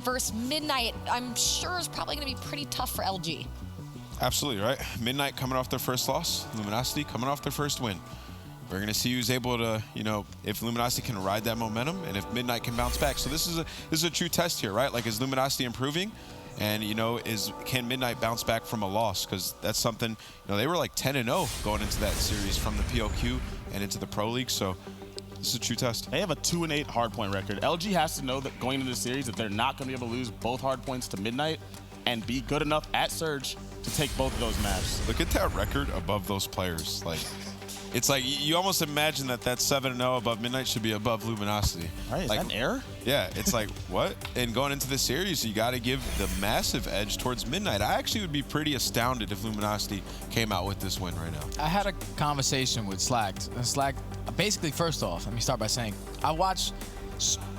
versus Midnight, I'm sure is probably going to be pretty tough for LG. Absolutely, right? Midnight coming off their first loss, Luminosity coming off their first win. We're going to see who's able to, if Luminosity can ride that momentum and if Midnight can bounce back. So this is a true test here, right? Like, is Luminosity improving? And, can Midnight bounce back from a loss? Because that's something, they were like 10-0 going into that series from the PLQ and into the Pro League. So this is a true test. They have a 2-8 hardpoint record. LG has to know that going into the series that they're not going to be able to lose both hardpoints to Midnight and be good enough at Surge to take both of those maps. Look at that record above those players. Like, it's like you almost imagine that 7-0 above Midnight should be above Luminosity. Right, is like, that an error? Yeah, it's like, what? And going into the series, you got to give the massive edge towards Midnight. I actually would be pretty astounded if Luminosity came out with this win right now. I had a conversation with Slack. Slack, basically, first off, let me start by saying, I watch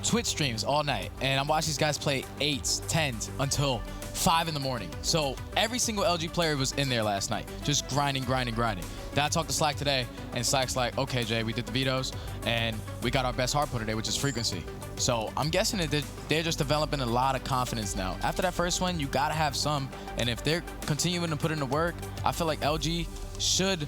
Twitch streams all night, and I watch these guys play 8s, 10s until 5 in the morning. So every single LG player was in there last night, just grinding. Then I talked to Slack today, and Slack's like, okay, Jay, we did the vetoes, and we got our best hardpoint today, which is frequency. So I'm guessing that they're just developing a lot of confidence now. After that first one, you got to have some, and if they're continuing to put in the work, I feel like LG should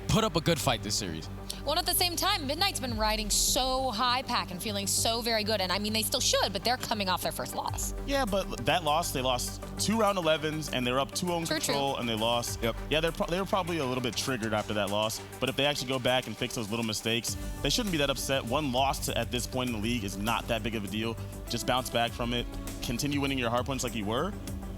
put up a good fight this series. Well, at the same time, Midnight's been riding so high pack and feeling so very good. And I mean, they still should, but they're coming off their first loss. Yeah, but that loss, they lost 2 round 11s, and they're up 2-0 in control, and they lost. Yep. Yeah, they were probably a little bit triggered after that loss. But if they actually go back and fix those little mistakes, they shouldn't be that upset. One loss at this point in the league is not that big of a deal. Just bounce back from it, continue winning your hardpoints like you were,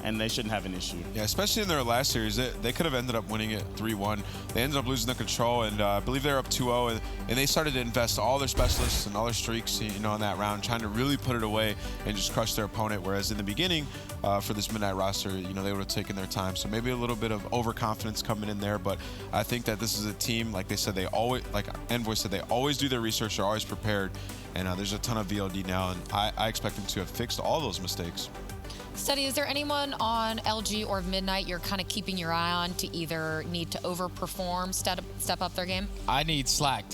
and they shouldn't have an issue. Yeah, especially in their last series, they could have ended up winning it 3-1. They ended up losing the control, and I believe they were up 2-0, and they started to invest all their specialists and all their streaks, in that round, trying to really put it away and just crush their opponent. Whereas in the beginning, for this Midnight roster, they would have taken their time. So maybe a little bit of overconfidence coming in there, but I think that this is a team, like they said, they always, like Envoy said, they always do their research, they're always prepared, and there's a ton of VOD now, and I expect them to have fixed all those mistakes. Steady, is there anyone on LG or Midnight you're kind of keeping your eye on to either need to overperform, step up their game? I need Slack.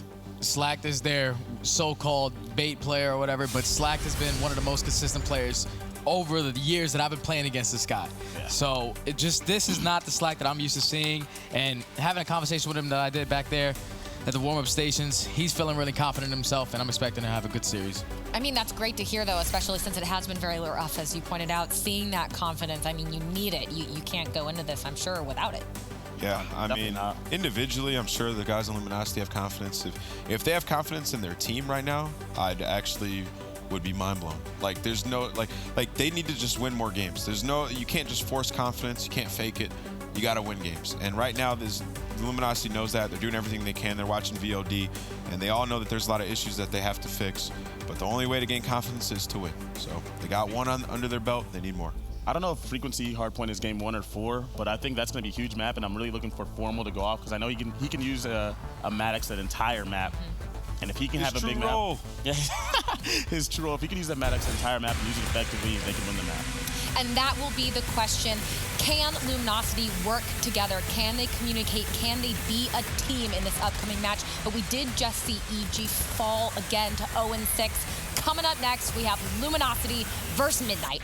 Slack is their so-called bait player or whatever, but Slack has been one of the most consistent players over the years that I've been playing against this guy. Yeah. So this is not the Slack that I'm used to seeing, and having a conversation with him that I did back there at the warm-up stations, he's feeling really confident in himself, and I'm expecting to have a good series. I mean, that's great to hear, though, especially since it has been very rough, as you pointed out. Seeing that confidence, I mean, you need it. You can't go into this, I'm sure, without it. Yeah, I mean, individually, I'm sure the guys on Luminosity have confidence. If they have confidence in their team right now, I'd actually would be mind blown. Like, there's no, like they need to just win more games. You can't just force confidence. You can't fake it. You got to win games. And right now, Luminosity knows that. They're doing everything they can. They're watching VOD, and they all know that there's a lot of issues that they have to fix. But the only way to gain confidence is to win. So they got one under their belt. They need more. I don't know if Frequency Hardpoint is game 1 or 4, but I think that's going to be a huge map, and I'm really looking for Formal to go off because I know he can use a Maddox that entire map. And if he can have a big map, yeah, his true roll. If he can use that Maddox entire map and use it effectively, they can win the map. And that will be the question. Can Luminosity work together? Can they communicate? Can they be a team in this upcoming match? But we did just see EG fall again to 0-6. Coming up next, we have Luminosity versus Midnight.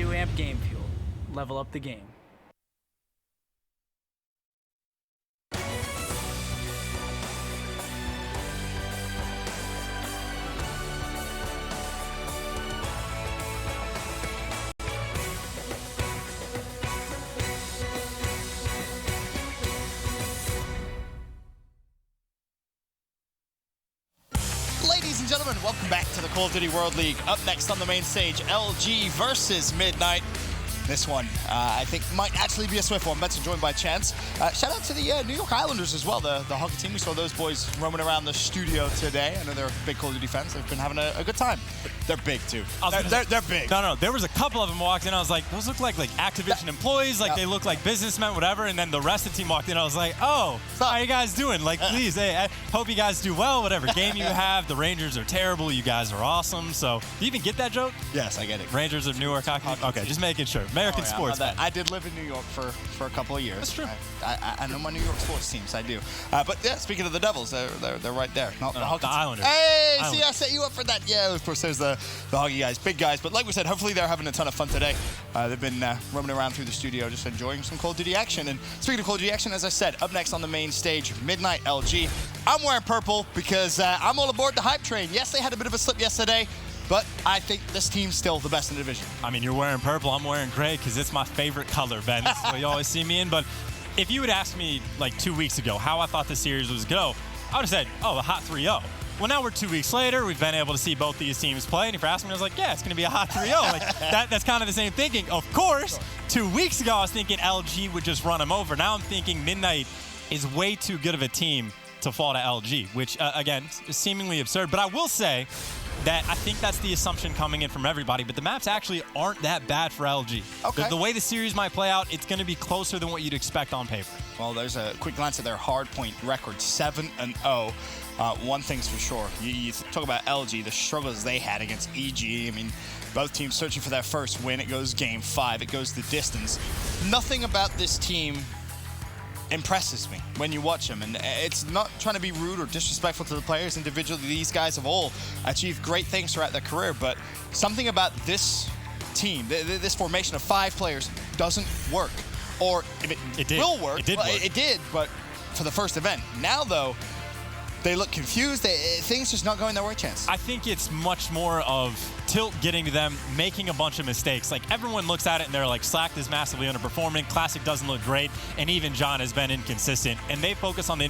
2 amp game fuel. Level up the game. Ladies and gentlemen, welcome back to the Call of Duty World League. Up next on the main stage, LG versus Midnight. This one, I think, might actually be a swift one. Mets are joined by Chance. Shout out to the New York Islanders as well, the hockey team. We saw those boys roaming around the studio today. I know they're big Call of Duty fans. They've been having a good time. They're big, too. They're big. No, there was a couple of them walked in. I was like, those look like Activision employees. Like, they look like businessmen, whatever. And then the rest of the team walked in. I was like, oh, how you guys doing? Like, please, hey, I hope you guys do well, whatever game you have. The Rangers are terrible. You guys are awesome. So, do you even get that joke? Yes, I get it. Rangers of Newark hockey. Okay, just making sure. American sports. I did live in New York for a couple of years. That's true. I know my New York sports teams. I do. But yeah, speaking of the Devils, they're right there. Not the hockey team. Islanders. Hey, Islanders. see, I set you up for that. Yeah, of course, there's the hockey guys, big guys. But like we said, hopefully they're having a ton of fun today. They've been roaming around through the studio, just enjoying some Call of Duty action. And speaking of Call of Duty action, as I said, up next on the main stage, Midnight LG. I'm wearing purple because I'm all aboard the hype train. Yes, they had a bit of a slip yesterday, but I think this team's still the best in the division. I mean, you're wearing purple. I'm wearing gray because it's my favorite color, Ben. That's what you always see me in. But if you had asked me like 2 weeks ago how I thought the series was go, I would have said, oh, a hot 3-0. Well, now we're 2 weeks later. We've been able to see both these teams play. And if you're asking me, I was like, yeah, it's going to be a hot 3-0. Like, that's kind of the same thinking. Of course, 2 weeks ago, I was thinking LG would just run them over. Now I'm thinking Midnight is way too good of a team to fall to LG, which, again, is seemingly absurd. But I will say that I think that's the assumption coming in from everybody. But the maps actually aren't that bad for LG. Okay. The way the series might play out, it's going to be closer than what you'd expect on paper. Well, there's a quick glance at their Hardpoint record, 7-0. One thing's for sure, you talk about LG, the struggles they had against EG. I mean, both teams searching for their first win. It goes game 5. It goes the distance. Nothing about this team impresses me when you watch them, and it's not trying to be rude or disrespectful to the players individually. These guys have all achieved great things throughout their career, but something about this team, this formation of 5 players, doesn't work. Or if it did. will work, It did work. It did, but for the first event. Now, though, they look confused. Things just not going their way, Chance. I think it's much more of tilt getting to them, making a bunch of mistakes. Like, everyone looks at it and they're like, Slack is massively underperforming, Classic doesn't look great, and even John has been inconsistent. And they focus on the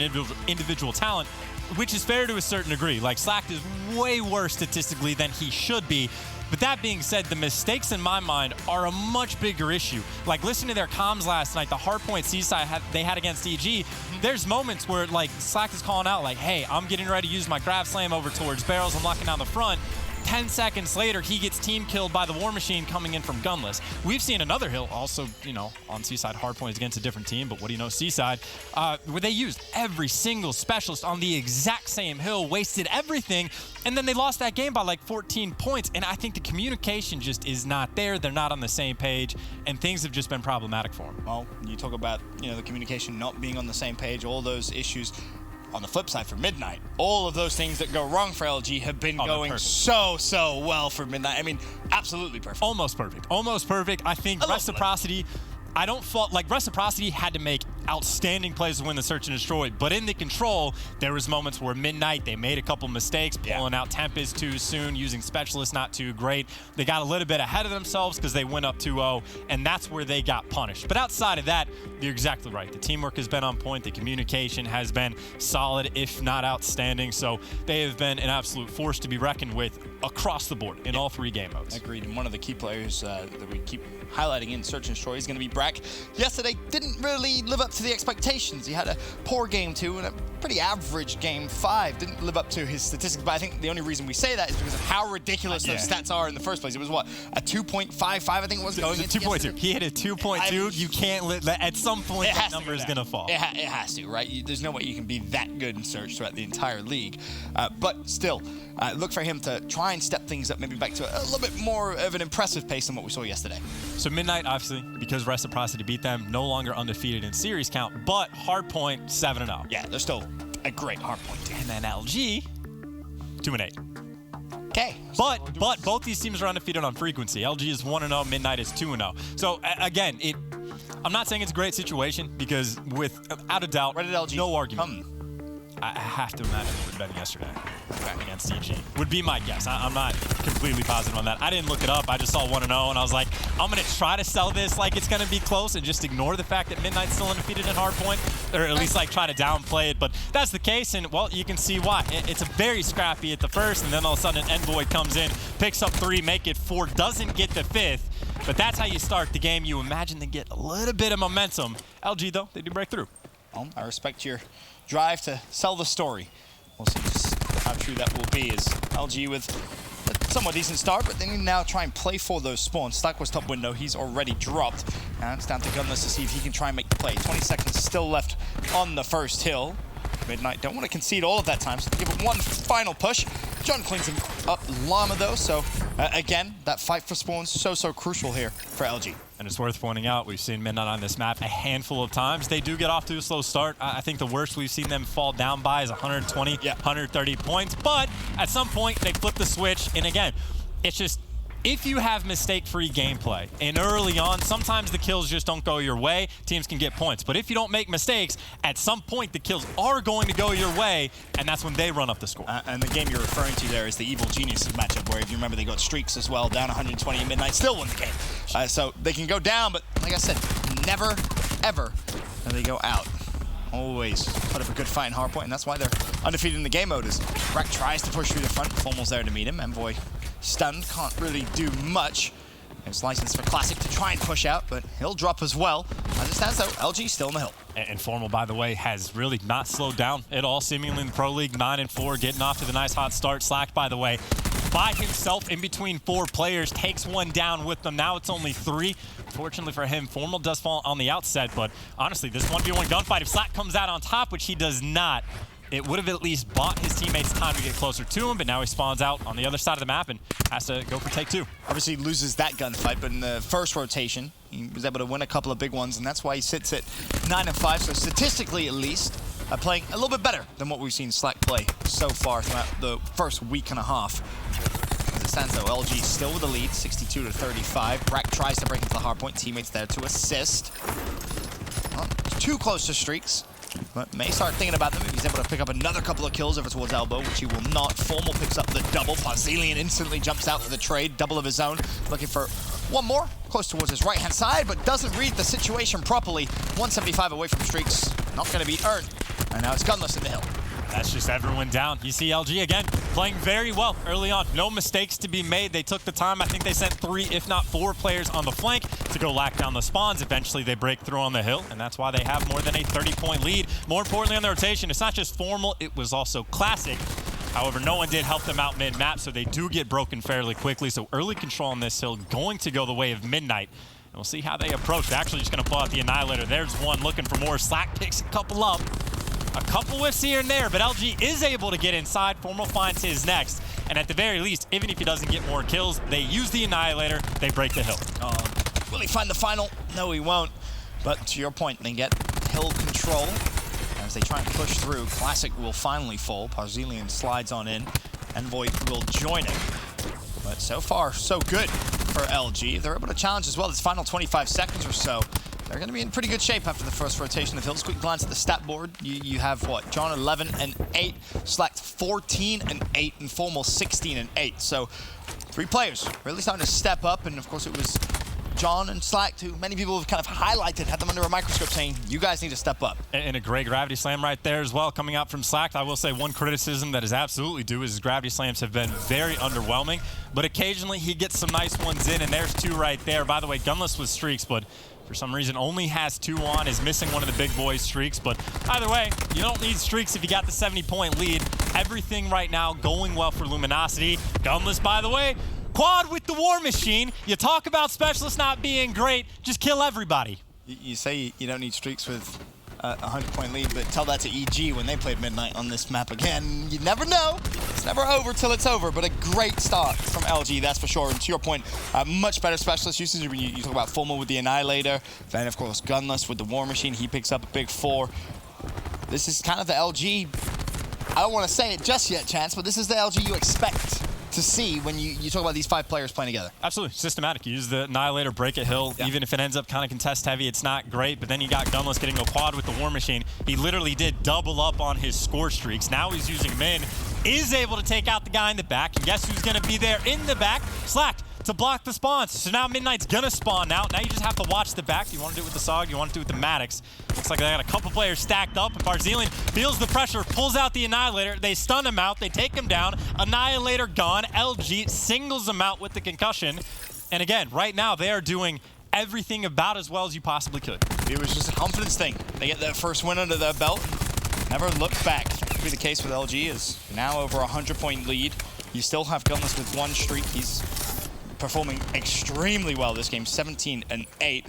individual talent, which is fair to a certain degree. Like, Slack is way worse statistically than he should be. But that being said, the mistakes in my mind are a much bigger issue. Like, listening to their comms last night, the Hardpoint Seaside they had against EG, there's moments where, like, Slack is calling out, like, hey, I'm getting ready to use my grab slam over towards barrels. I'm locking down the front. 10 seconds later, he gets team killed by the War Machine coming in from gunless. We've seen another hill, also, you know, on Seaside. Hardpoint is against a different team, but what do you know, Seaside, where they used every single specialist on the exact same hill, wasted everything, and then they lost that game by like 14 points. And I think the communication just is not there. They're not on the same page, and things have just been problematic for them. Well, you talk about, you know, the communication not being on the same page, all those issues. On the flip side, for Midnight, all of those things that go wrong for LG have been going so well for Midnight. I mean, absolutely perfect. Almost perfect. Almost perfect. I think Reciprocity, I don't fault, like, Reciprocity had to make outstanding plays to win the search and destroy, but in the control, there was moments where Midnight, they made a couple mistakes, pulling out Tempest too soon, using Specialists not too great. They got a little bit ahead of themselves because they went up 2-0, and that's where they got punished. But outside of that, you're exactly right. The teamwork has been on point. The communication has been solid, if not outstanding. So they have been an absolute force to be reckoned with across the board in all 3 game modes. Agreed. And one of the key players that we keep highlighting in Search and Destroy is going to be Brack. Yesterday didn't really live up to the expectations. He had a poor game 2 and a pretty average game 5. Didn't live up to his statistics, but I think the only reason we say that is because of how ridiculous those stats are in the first place. It was what, a 2.55, I think it was going into 2.2. He hit a 2.2. You can't at some point that number is going to fall. It has to, right? There's no way you can be that good in Search throughout the entire league. But still, look for him to try and step things up, maybe back to a little bit more of an impressive pace than what we saw yesterday. So Midnight, obviously, because Reciprocity beat them, no longer undefeated in series count, but Hardpoint 7-0. Yeah, they're still a great Hardpoint team. And then LG 2-8. Okay. But both these teams are undefeated on frequency. LG is 1-0, Midnight is 2-0. So again, I'm not saying it's a great situation because without a doubt, no argument. I have to imagine it would have been yesterday against CG. Would be my guess. I'm not completely positive on that. I didn't look it up. I just saw 1-0, and I was like, I'm going to try to sell this like it's going to be close and just ignore the fact that Midnight's still undefeated in Hardpoint, or at least like try to downplay it. But that's the case, and well, you can see why. It's a very scrappy at the first, and then all of a sudden Envoy comes in, picks up 3, make it 4, doesn't get the 5th. But that's how you start the game. You imagine they get a little bit of momentum. LG, though, they do break through. Well, I respect your drive to sell the story. We'll see just how true that will be, as LG with a somewhat decent start, but they need to now try and play for those spawns. Slack was top window. He's already dropped. Now it's down to Gunless to see if he can try and make the play. 20 seconds still left on the first hill. Midnight don't want to concede all of that time, so they give it one final push. John cleans him up Llama, though, so again, that fight for spawns so crucial here for LG. And it's worth pointing out, we've seen Midnight on this map a handful of times. They do get off to a slow start. I think the worst we've seen them fall down by is 120, 130 points. But at some point, they flip the switch. And again, it's just, if you have mistake-free gameplay, and early on, sometimes the kills just don't go your way, teams can get points. But if you don't make mistakes, at some point the kills are going to go your way, and that's when they run up the score. And the game you're referring to there is the Evil Geniuses matchup, where if you remember, they got streaks as well, down 120, and Midnight still won the game. So they can go down, but like I said, never, ever, and they go out. Always put up a good fight in Hardpoint, and that's why they're undefeated in the game mode. As Rack tries to push through the front, Formal's there to meet him. Envoy stunned, can't really do much. It's licensed for Classic to try and push out, but he'll drop as well. As it stands, though, LG still in the hill. And Formal, by the way, has really not slowed down at all, seemingly in the Pro League, 9-4, getting off to the nice hot start. Slack, by the way, by himself in between 4 players, takes one down with them. Now it's only 3. Fortunately for him, Formal does fall on the outset, but honestly, this 1v1 gunfight, if Slack comes out on top, which he does not, it would have at least bought his teammates time to get closer to him, but now he spawns out on the other side of the map and has to go for take 2. Obviously loses that gunfight, but in the first rotation, he was able to win a couple of big ones, and that's why he sits at 9-5, so statistically at least, playing a little bit better than what we've seen Slack play so far throughout the first week and a half. As it stands, though, LG still with the lead, 62-35. Brack tries to break into the hardpoint, teammates there to assist. Well, too close to streaks, but may start thinking about them if he's able to pick up another couple of kills over towards Elbow, which he will not. Formal picks up the double. Parzilian instantly jumps out for the trade, double of his own, looking for one more, close towards his right-hand side, but doesn't read the situation properly. 175 away from streaks, not going to be earned. And now it's Gunless in the hill. That's just everyone down. You see LG again playing very well early on. No mistakes to be made. They took the time. I think they sent 3, if not 4 players on the flank to go lack down the spawns. Eventually they break through on the hill, and that's why they have more than a 30-point lead. More importantly on the rotation, it's not just Formal, it was also Classic. However, no one did help them out mid-map, so they do get broken fairly quickly. So early control on this hill going to go the way of Midnight. And we'll see how they approach. They're actually just going to pull out the Annihilator. There's one looking for more. Slack picks a couple up. A couple whiffs here and there, but LG is able to get inside. Formal finds his next. And at the very least, even if he doesn't get more kills, they use the Annihilator, they break the hill. Will he find the final? No, he won't. But to your point, they get hill control. As they try and push through, Classic will finally fall. Parzilian slides on in. Envoy will join him. But so far, so good for LG. If they're able to challenge as well this final 25 seconds or so, they're going to be in pretty good shape after the first rotation of hills. Quick glance at the stat board. You have what? John 11-8, Slack 14-8, and Formal 16-8. So 3 players really starting to step up, and of course it was John and Slack, who many people have kind of highlighted, had them under a microscope saying, you guys need to step up. And a great gravity slam right there as well coming out from Slack. I will say one criticism that is absolutely due is his gravity slams have been very underwhelming, but occasionally he gets some nice ones in, and there's 2 right there. By the way, Gunless with streaks, but for some reason only has 2 on, is missing one of the big boys' streaks. But either way, you don't need streaks if you got the 70-point lead. Everything right now going well for Luminosity. Gunless, by the way, quad with the War Machine. You talk about specialists not being great, just kill everybody. You say you don't need streaks with a 100-point lead, but tell that to EG when they played Midnight on this map again. You never know. It's never over till it's over, but a great start from LG, that's for sure. And to your point, much better specialist usage when you talk about Formal with the Annihilator, then of course Gunless with the War Machine. He picks up a big 4. This is kind of the LG, I don't want to say it just yet, Chance, but this is the LG you expect to see when you talk about these 5 players playing together. Absolutely. Systematic. You use the Annihilator, break a hill. Yeah. Even if it ends up kind of contest heavy, it's not great. But then you got Gunless getting a quad with the War Machine. He literally did double up on his score streaks. Now he's using Min, is able to take out the guy in the back. And guess who's going to be there in the back? Slacked to block the spawns. So now Midnight's going to spawn now. Now you just have to watch the back. You want to do it with the SOG, you want to do it with the Maddox. Looks like they got a couple players stacked up, and Barzilian feels the pressure, pulls out the Annihilator. They stun him out. They take him down. Annihilator gone. LG singles him out with the concussion. And again, right now, they are doing everything about as well as you possibly could. It was just a confidence thing. They get their first win under their belt. Never looked back. Could be the case with LG, is now over a 100-point lead. You still have Gunless with 1 streak. He's performing extremely well this game, 17-8.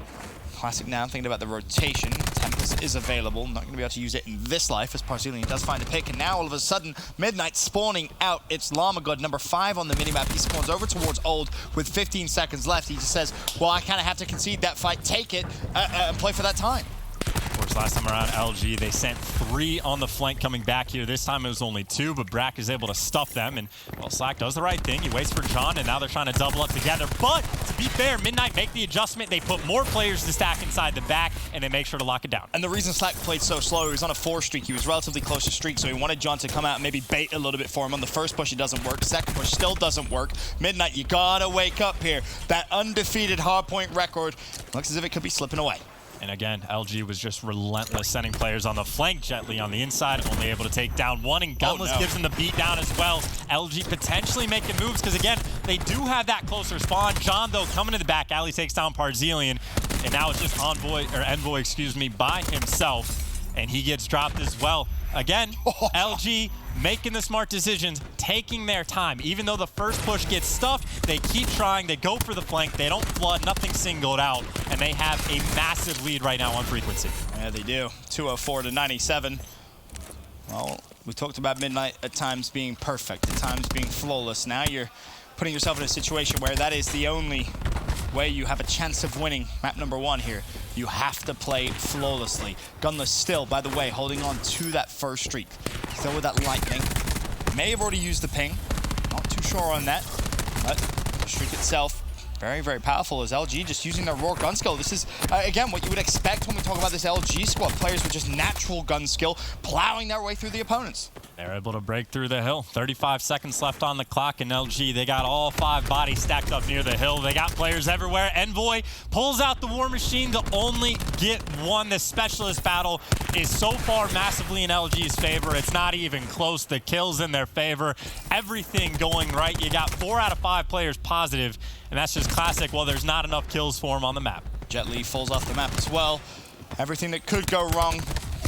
Classic now thinking about the rotation. Tempest is available. Not going to be able to use it in this life as Barzilian does find a pick. And now all of a sudden, Midnight spawning out. It's Llama God, number 5 on the minimap. He spawns over towards Old with 15 seconds left. He just says, well, I kind of have to concede that fight, take it, and play for that time. Of course, last time around, LG, they sent 3 on the flank coming back here. This time it was only 2, but Brack is able to stuff them. And, well, Slack does the right thing. He waits for John, and now they're trying to double up together. But, to be fair, Midnight make the adjustment. They put more players to stack inside the back, and they make sure to lock it down. And the reason Slack played so slow, he was on a 4 streak. He was relatively close to streak, so he wanted John to come out and maybe bait a little bit for him. On the first push, it doesn't work. Second push still doesn't work. Midnight, you gotta wake up here. That undefeated hardpoint record looks as if it could be slipping away. And again, LG was just relentless, sending players on the flank. Jetly on the inside, only able to take down 1, and Gunless gives him the beat down as well. LG potentially making moves, because again, they do have that closer spawn. John, though, coming to the back alley, takes down Barzilian, and now it's just Envoy, excuse me, by himself, and he gets dropped as well. Again, LG making the smart decisions, taking their time. Even though the first push gets stuffed, they keep trying, they go for the flank, they don't flood, nothing singled out, and they have a massive lead right now on frequency. Yeah, they do. 204-97. Well, we talked about Midnight at times being perfect, at times being flawless. Now you're putting yourself in a situation where that is the only way you have a chance of winning map number 1 here. You have to play flawlessly. Gunless still, by the way, holding on to that first streak. Still with that lightning. May have already used the ping. Not too sure on that. But the streak itself, very, very powerful as LG just using their raw gun skill. This is, again, what you would expect when we talk about this LG squad. Players with just natural gun skill, plowing their way through the opponents. They're able to break through the hill. 35 seconds left on the clock, and LG, they got all 5 bodies stacked up near the hill. They got players everywhere. Envoy pulls out the War Machine to only get 1. The specialist battle is so far massively in LG's favor. It's not even close. The kill's in their favor. Everything going right. You got 4 out of 5 players positive, and that's just classic. Well, there's not enough kills for him on the map. Jet Li falls off the map as well. Everything that could go wrong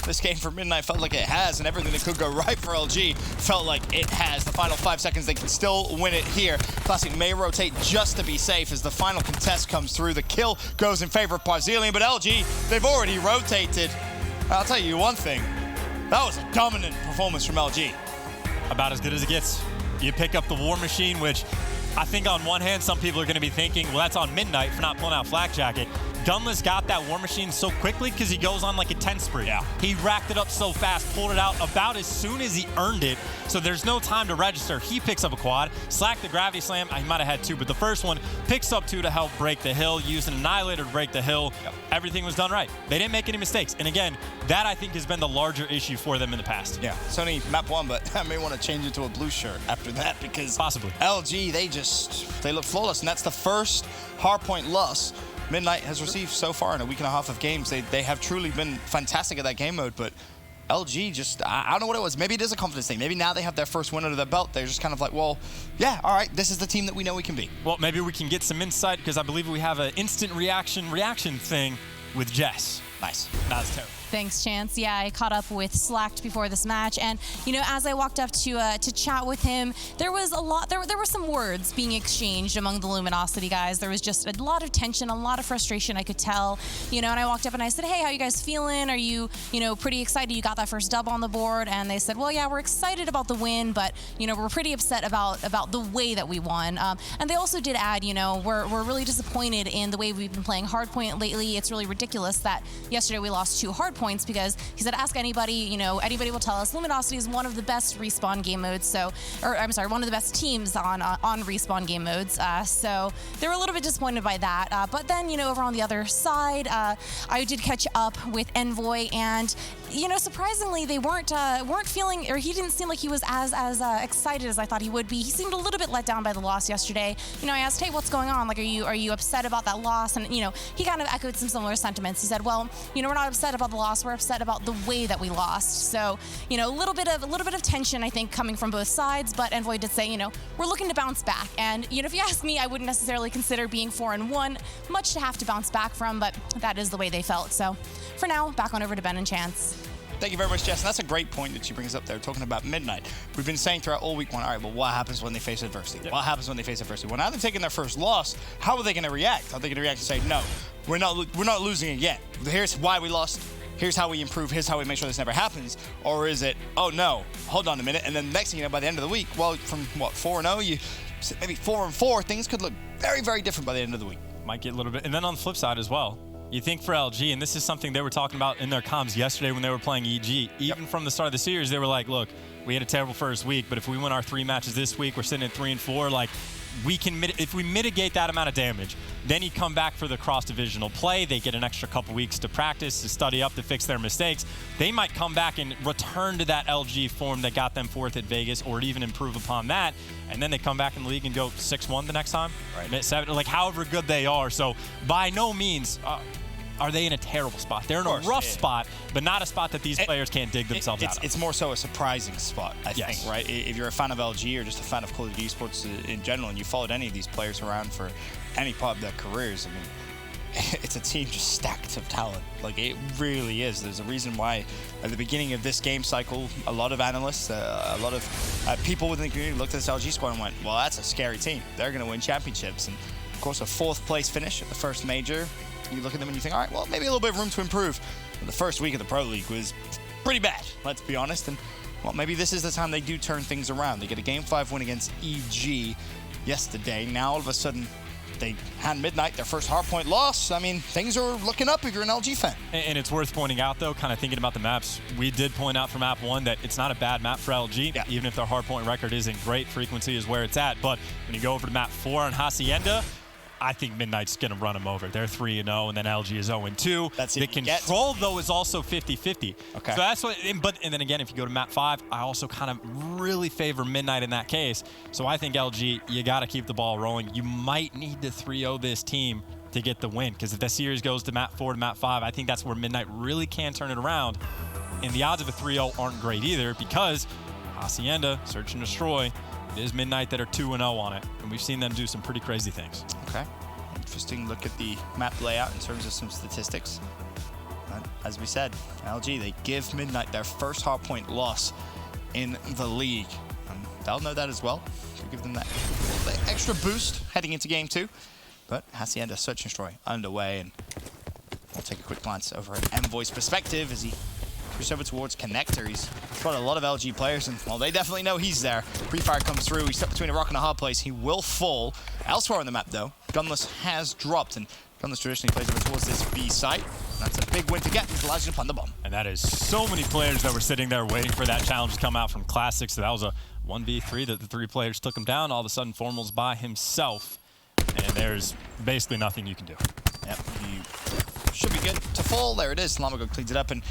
this game for Midnight felt like it has, and everything that could go right for LG felt like it has. The final 5 seconds, they can still win it here. Classic may rotate just to be safe as the final contest comes through. The kill goes in favor of Barzilian, but LG, they've already rotated. I'll tell you one thing, that was a dominant performance from LG. About as good as it gets. You pick up the War Machine, which I think on one hand, some people are going to be thinking, well, that's on Midnight for not pulling out Flak Jacket. Gunless got that War Machine so quickly because he goes on like a 10 spree. Yeah. He racked it up so fast, pulled it out about as soon as he earned it, so there's no time to register. He picks up a quad, Slack the Gravity Slam, he might have had 2, but the first one picks up 2 to help break the hill, used an Annihilator to break the hill. Yep. Everything was done right. They didn't make any mistakes, and again, that I think has been the larger issue for them in the past. Yeah, it's only map 1, but I may want to change it to a blue shirt after that because possibly LG, they look flawless, and that's the first hardpoint loss Midnight has received so far in a week and a half of games. They have truly been fantastic at that game mode, but LG just, I don't know what it was. Maybe it is a confidence thing. Maybe now they have their first win under their belt. They're just kind of like, well, yeah, all right, this is the team that we know we can be. Well, maybe we can get some insight because I believe we have an instant reaction thing with Jess. Nice. That was terrible. Thanks, Chance. Yeah, I caught up with Slacked before this match, and you know, as I walked up to chat with him, there was a lot. There were some words being exchanged among the Luminosity guys. There was just a lot of tension, a lot of frustration. I could tell, you know. And I walked up and I said, "Hey, how you guys feeling? Are you, pretty excited? You got that first dub on the board?" And they said, "Well, yeah, we're excited about the win, but we're pretty upset about the way that we won." And they also did add, we're really disappointed in the way we've been playing Hardpoint lately. It's really ridiculous that yesterday we lost 2 Hardpoint points because he said, ask anybody, you know, anybody will tell us Luminosity is one of the best respawn game modes. So, or I'm sorry, one of the best teams on respawn game modes. So they were a little bit disappointed by that. But then, you know, over on the other side, I did catch up with Envoy, and you know, surprisingly, they weren't feeling, or he didn't seem like he was as excited as I thought he would be. He seemed a little bit let down by the loss yesterday. You know, I asked, hey, what's going on? Like, are you upset about that loss? And you know, he kind of echoed some similar sentiments. He said, well, you know, we're not upset about the loss. We're upset about the way that we lost. So, you know, a little bit of tension, I think, coming from both sides. But Envoy did say, you know, we're looking to bounce back. And you know, if you ask me, I wouldn't necessarily consider being 4-1 much to have to bounce back from, but that is the way they felt. So, for now, back on over to Ben and Chance. Thank you very much, Jess. And that's a great point that she brings up there, talking about Midnight. We've been saying throughout all week one, all right, well, what happens when they face adversity? Yep. What happens when they face adversity? Well, now they're taking their first loss. How are they going to react? Are they going to react and say, no, we're not losing again. Here's why we lost. Here's how we improve. Here's how we make sure this never happens. Or is it, oh, no, hold on a minute. And then next thing you know, by the end of the week, well, from what, 4-0, you maybe 4-4, things could look very, very different by the end of the week. Might get a little bit. And then on the flip side as well, you think for LG, and this is something they were talking about in their comms yesterday when they were playing EG, even from the start of the series, they were like, look, we had a terrible first week, but if we win our 3 matches this week, we're sitting at 3-4, like, we can, if we mitigate that amount of damage, then you come back for the cross-divisional play. They get an extra couple weeks to practice, to study up, to fix their mistakes. They might come back and return to that LG form that got them 4th at Vegas, or even improve upon that. And then they come back in the league and go 6-1 the next time, right? 7, like however good they are. So by no means are they in a terrible spot. They're in a rough spot, but not a spot that these players can't dig themselves out of. It's more so a surprising spot, I think, right? If you're a fan of LG or just a fan of Call of Duty Esports in general, and you followed any of these players around for any part of their careers, I mean, it's a team just stacked of talent. Like, it really is. There's a reason why at the beginning of this game cycle, a lot of analysts, a lot of people within the community looked at this LG squad and went, well, that's a scary team. They're going to win championships. And, of course, a 4th place finish at the first major. You look at them and you think, all right, well, maybe a little bit of room to improve. But the first week of the Pro League was pretty bad, let's be honest. And, well, maybe this is the time they do turn things around. They get a Game 5 win against EG yesterday. Now, all of a sudden, they hand Midnight their first Hardpoint loss. I mean, things are looking up if you're an LG fan. And it's worth pointing out, though, kind of thinking about the maps, we did point out for map 1 that it's not a bad map for LG, even if their Hardpoint record isn't great. Frequency is where it's at. But when you go over to map 4 on Hacienda, I think Midnight's going to run them over. They're 3-0, and then LG is 0-2. That's the control, though, is also 50-50. Okay. So that's what. And then again, if you go to map 5, I also kind of really favor Midnight in that case. So I think LG, you got to keep the ball rolling. You might need to 3-0 this team to get the win, because if the series goes to map 4 to map 5, I think that's where Midnight really can turn it around. And the odds of a 3-0 aren't great either, because Hacienda, Search and Destroy, it is Midnight that are 2-0 on it, and we've seen them do some pretty crazy things. Okay. Interesting look at the map layout in terms of some statistics. But as we said, LG, they give Midnight their first Hardpoint loss in the league. They'll know that as well. We'll give them that extra boost heading into Game 2. But Hacienda Search and Destroy underway, and we'll take a quick glance over at Envoy's perspective as he pushes over towards Connector. He's got a lot of LG players, and well, they definitely know he's there. Pre-fire comes through. He's stuck between a rock and a hard place. He will fall. Elsewhere on the map, though, Gunless has dropped, and Gunless traditionally plays over towards this B site. That's a big win to get. He's allows you to plant the bomb. And that is so many players that were sitting there waiting for that challenge to come out from Classic. So that was a 1v3 that the 3 players took him down. All of a sudden, Formal's by himself, and there's basically nothing you can do. Yep, you should be good to fall. There it is. Lamago cleans it up, and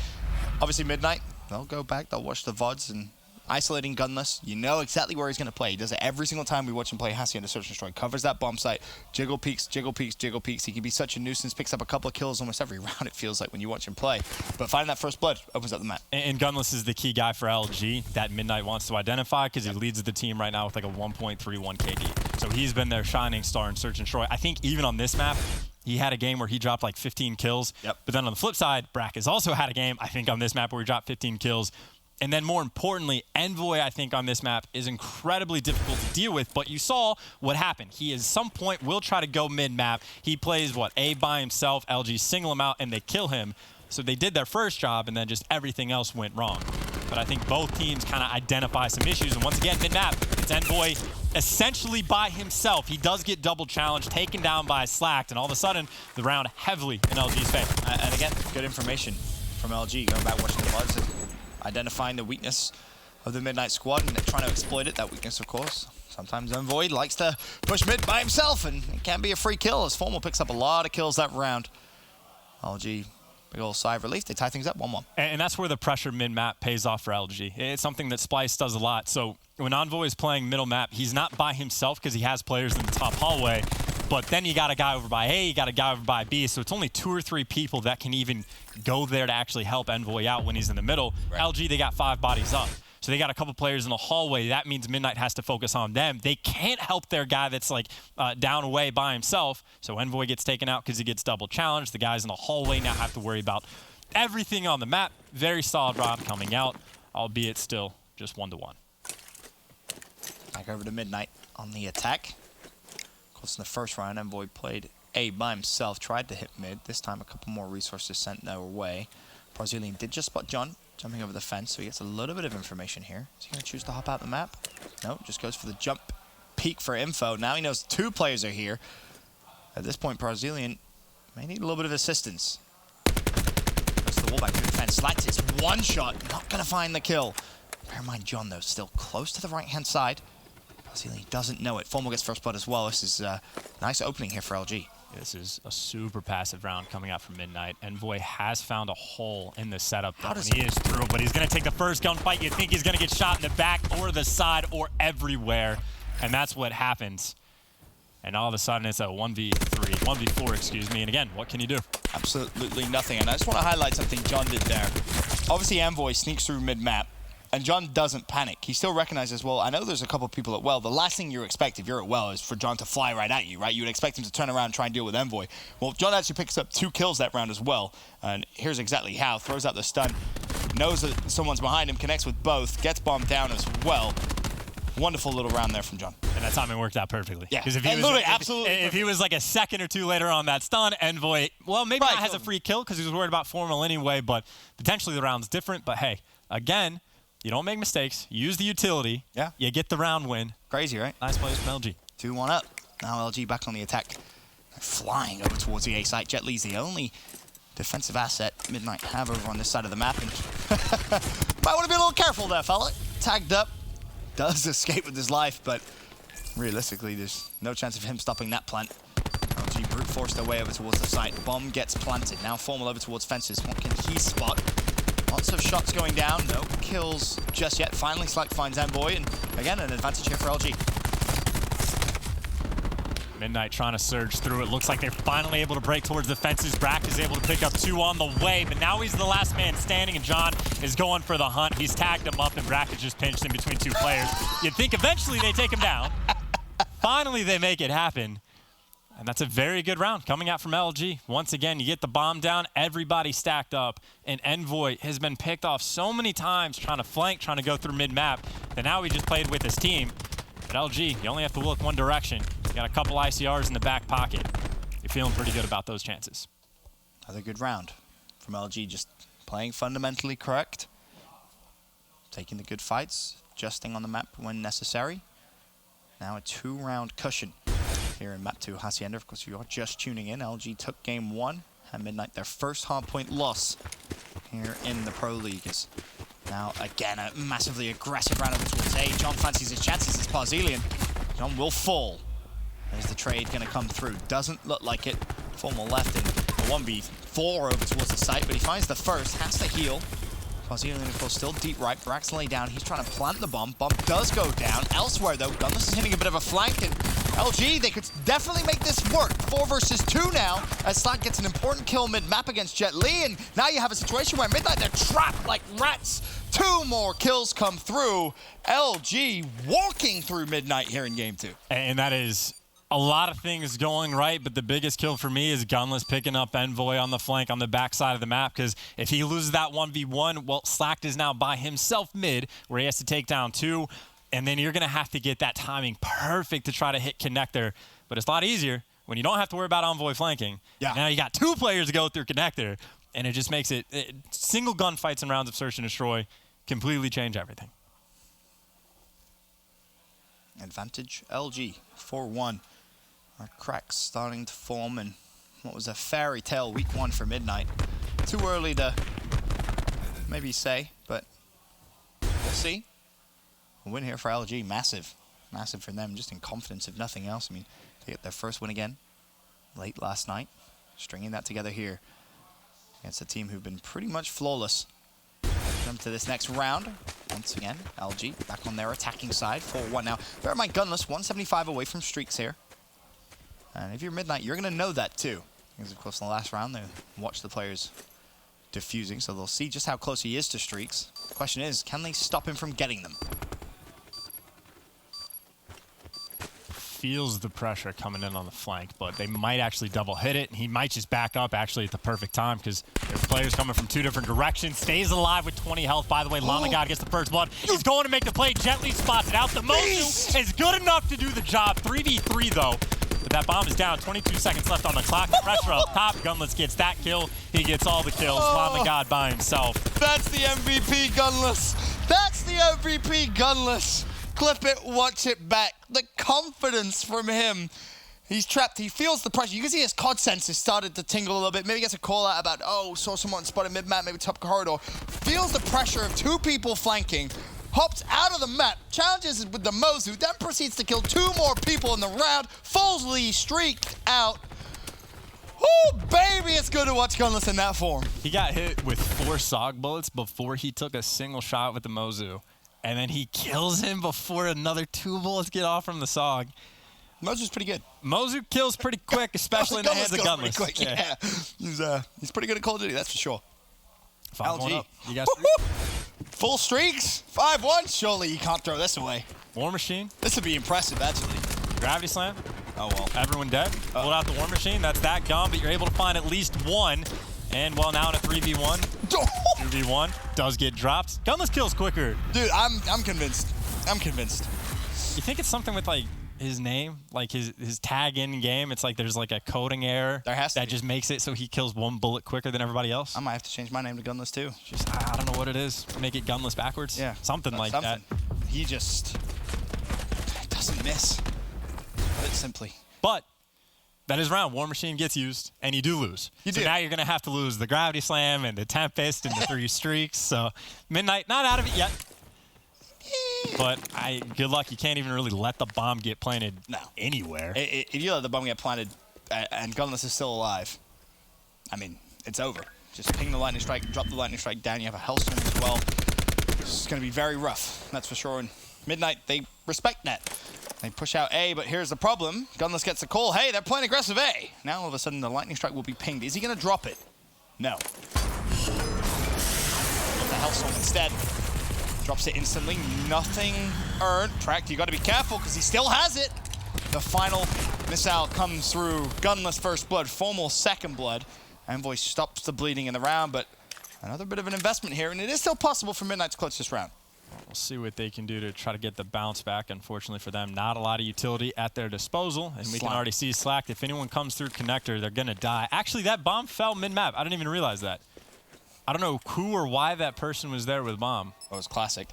obviously Midnight, they'll go back, they'll watch the VODs, and isolating Gunless, you know exactly where he's going to play. He does it every single time we watch him play Hacienda Search and Destroy. Covers that bomb site, jiggle peeks, jiggle peeks, jiggle peeks. He can be such a nuisance, picks up a couple of kills almost every round, it feels like, when you watch him play. But finding that first blood opens up the map. And Gunless is the key guy for LG that Midnight wants to identify, because he leads the team right now with like a 1.31 KD. So he's been their shining star in Search and Destroy. I think even on this map, he had a game where he dropped like 15 kills. Yep. But then on the flip side, Brack has also had a game, I think, on this map where he dropped 15 kills. And then more importantly, Envoy, I think, on this map is incredibly difficult to deal with, but you saw what happened. He, at some point, will try to go mid-map. He plays, what, A by himself, LG single him out, and they kill him. So they did their first job, and then just everything else went wrong. But I think both teams kind of identify some issues, and once again, mid-map, it's Envoy essentially by himself. He does get double challenged, taken down by Slacked, and all of a sudden, the round heavily in LG's favor. And again, good information from LG. Going back, watching the buds, and identifying the weakness of the Midnight squad and trying to exploit it. That weakness, of course. Sometimes Envoy likes to push mid by himself, and it can be a free kill as Formal picks up a lot of kills that round. LG, big old sigh of relief. They tie things up 1-1. And that's where the pressure mid-map pays off for LG. It's something that Splice does a lot. So when Envoy is playing middle map, he's not by himself because he has players in the top hallway. But then you got a guy over by A, you got a guy over by B. So it's only 2 or 3 people that can even go there to actually help Envoy out when he's in the middle. Right. LG, they got 5 bodies up. So they got a couple players in the hallway. That means Midnight has to focus on them. They can't help their guy that's like down away by himself. So Envoy gets taken out because he gets double challenged. The guys in the hallway now have to worry about everything on the map. Very solid round coming out, albeit still just 1-1. Back over to Midnight on the attack. Of course, in the first round, Envoy played A by himself, tried to hit mid. This time, a couple more resources sent their way. Brazilian did just spot John jumping over the fence, so he gets a little bit of information here. Is he going to choose to hop out the map? No, just goes for the jump peek for info. Now he knows 2 players are here. At this point, Brazilian may need a little bit of assistance. Goes to the wall back through the fence. Slacks it. One shot. Not going to find the kill. Bear in mind, John, though, still close to the right-hand side. Brazilian doesn't know it. Formal gets first blood as well. This is a nice opening here for LG. This is a super passive round coming out from Midnight. Envoy has found a hole in the setup, though, and he is through, but he's going to take the first gunfight. You think he's going to get shot in the back or the side or everywhere, and that's what happens. And all of a sudden, it's a 1v4, excuse me, and again, what can you do? Absolutely nothing, and I just want to highlight something John did there. Obviously, Envoy sneaks through mid-map, and John doesn't panic. He still recognizes, well, I know there's a couple people at well. The last thing you expect if you're at well is for John to fly right at you, right? You would expect him to turn around and try and deal with Envoy. Well, John actually picks up 2 kills that round as well. And here's exactly how. Throws out the stun, knows that someone's behind him, connects with both, gets bombed down as well. Wonderful little round there from John. And that timing worked out perfectly. Yeah, because if he was like a second or 2 later on that stun, Envoy, well, maybe not has a free kill because he was worried about Formal anyway, but potentially the round's different. But hey, again, you don't make mistakes. You use the utility. Yeah. You get the round win. Crazy, right? Nice plays from LG. 2-1 up. Now LG back on the attack. They're flying over towards the A site. Jet Li's the only defensive asset Midnight have over on this side of the map. And might want to be a little careful there, fella. Tagged up. Does escape with his life, but realistically, there's no chance of him stopping that plant. LG brute forced their way over towards the site. Bomb gets planted. Now Formal over towards fences. What can he spot? Lots of shots going down, no kills just yet. Finally, Slack finds Envoy, and again, an advantage here for LG. Midnight trying to surge through. It looks like they're finally able to break towards the fences. Brack is able to pick up 2 on the way, but now he's the last man standing, and John is going for the hunt. He's tagged him up, and Brack is just pinched in between 2 players. You'd think eventually they take him down. Finally, they make it happen. And that's a very good round coming out from LG. Once again, you get the bomb down, everybody stacked up, and Envoy has been picked off so many times trying to flank, trying to go through mid-map, that now he just played with his team. But LG, you only have to look one direction. You got a couple ICRs in the back pocket. You're feeling pretty good about those chances. Another good round from LG, just playing fundamentally correct. Taking the good fights, adjusting on the map when necessary. Now a 2-round cushion here in map 2 Hacienda. Of course, if you are just tuning in, LG took game 1 and Midnight their first hardpoint loss here in the Pro League. Is now again a massively aggressive round over towards A. John fancies his chances. It's Brazilian. John will fall. There's the trade going to come through. Doesn't look like it. Formal left in a 1v4 over towards the site, but he finds the first, has to heal. Brazilian, of course, still deep right. Brack's laying down. He's trying to plant the bomb. Bomb does go down. Elsewhere, though, Gunless is hitting a bit of a flank, and LG, they could definitely make this work. 4 versus 2 now, as Slack gets an important kill mid-map against Jet Li, and now you have a situation where Midnight, they're trapped like rats. 2 more kills come through. LG walking through Midnight here in game 2. And that is a lot of things going right, but the biggest kill for me is Gunless picking up Envoy on the flank on the backside of the map, because if he loses that 1v1, well, Slacked is now by himself mid, where he has to take down 2, and then you're going to have to get that timing perfect to try to hit connector, but it's a lot easier when you don't have to worry about Envoy flanking. Yeah. Now you got 2 players to go through connector, and it just makes it single gunfights and rounds of search and destroy completely change everything. Advantage LG, 4-1. Our cracks starting to form, and what was a fairy tale week 1 for Midnight. Too early to maybe say, but we'll see. A win here for LG, massive. Massive for them, just in confidence, if nothing else. I mean, they get their first win again late last night, stringing that together here against a team who've been pretty much flawless. Jump to this next round. Once again, LG back on their attacking side, 4-1 now. Bear in mind, gunless, 175 away from streaks here. And if you're Midnight, you're going to know that too. Because, of course, in the last round, they watched the players defusing, so they'll see just how close he is to streaks. The question is, can they stop him from getting them? Feels the pressure coming in on the flank, but they might actually double hit it, and he might just back up actually at the perfect time because there's players coming from 2 different directions. Stays alive with 20 health, by the way. Lamagod gets the first blood. He's going to make the play. Gently spots it out. The Mozu is good enough to do the job. 3v3 though. But that bomb is down. 22 seconds left on the clock. Pressure up top. Gunless gets that kill. He gets all the kills. Lamagod by himself. That's the MVP, Gunless. That's the MVP, Gunless. Clip it, watch it back. The confidence from him. He's trapped. He feels the pressure. You can see his COD senses started to tingle a little bit. Maybe he gets a call out about, oh, saw someone spotted mid-map, maybe top corridor. Feels the pressure of 2 people flanking. Hops out of the map. Challenges with the Mozu. Then proceeds to kill 2 more people in the round. Fully streaked out. Oh, baby, it's good to watch Gunless in that form. He got hit with 4 SOG bullets before he took a single shot with the Mozu. And then he kills him before another 2 bullets get off from the SOG. Mozu's pretty good. Mozu kills pretty quick, especially in the hands of Gunless. Quick, yeah. He's pretty good at Call of Duty, that's for sure. 5-1 up. You guys full streaks, 5-1. Surely you can't throw this away. War Machine. This would be impressive, actually. Gravity Slam. Oh, well. Everyone dead. Pulled out the War Machine. That's that gun, but you're able to find at least 1. And well, now in a 3v1, 2v1 does get dropped. Gunless kills quicker. Dude, I'm convinced. I'm convinced. You think it's something with like his name, like his tag in game? It's like there's like a coding error that just makes it so he kills 1 bullet quicker than everybody else. I might have to change my name to Gunless too. Just I don't know what it is. Make it Gunless backwards. Yeah, something like that. He just doesn't miss. Put it simply. But that is round. War Machine gets used, and you do lose. So now you're going to have to lose the Gravity Slam and the Tempest and the 3 streaks. So Midnight, not out of it yet. But good luck. You can't even really let the bomb get planted anywhere. If you let the bomb get planted and Gunless is still alive, I mean, it's over. Just ping the Lightning Strike, drop the Lightning Strike down. You have a Hellstorm as well. It's going to be very rough, that's for sure. And Midnight, they respect that. They push out A, but here's the problem. Gunless gets a call. Hey, they're playing aggressive A. Now all of a sudden the Lightning Strike will be pinged. Is he going to drop it? No. The Hellstorm instead. Drops it instantly. Nothing earned. Tracked, you got to be careful because he still has it. The final missile comes through. Gunless first blood, Formal second blood. Envoy stops the bleeding in the round, but another bit of an investment here, and it is still possible for Midnight to clutch this round. We'll see what they can do to try to get the bounce back. Unfortunately for them, not a lot of utility at their disposal. And we can already see Slack. If anyone comes through connector, they're going to die. Actually, that bomb fell mid-map. I didn't even realize that. I don't know who or why that person was there with bomb. Oh, it was classic.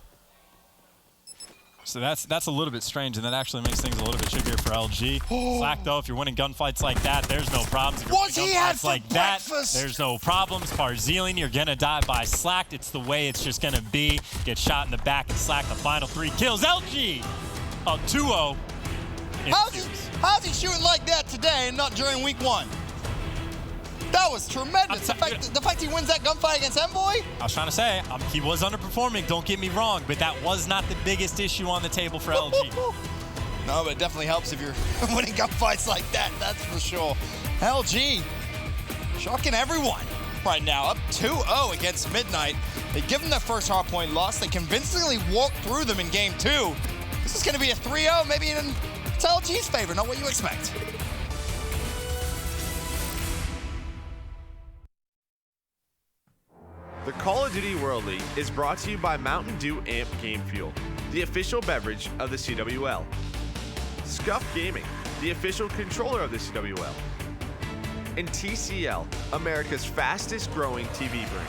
So that's a little bit strange, and that actually makes things a little bit trickier for LG. Slack, though, if you're winning gunfights like that, there's no problems. If you're winning gunfights like that, there's no problems. Parzilian, you're going to die by Slack. It's the way it's just going to be. Get shot in the back and Slack the final 3 kills. LG up 2-0. How's he shooting like that today and not during week 1? That was tremendous. The fact he wins that gunfight against Envoy? I was trying to say, he was underperforming, don't get me wrong, but that was not the biggest issue on the table for LG. No, but it definitely helps if you're winning gunfights like that, that's for sure. LG, shocking everyone right now, up 2-0 against Midnight. They give them their first Hardpoint loss. They convincingly walked through them in game 2. This is going to be a 3-0, maybe even it's LG's favor, not what you expect. The Call of Duty World League is brought to you by Mountain Dew Amp Game Fuel, the official beverage of the CWL. Scuff Gaming, the official controller of the CWL. And TCL, America's fastest growing TV brand.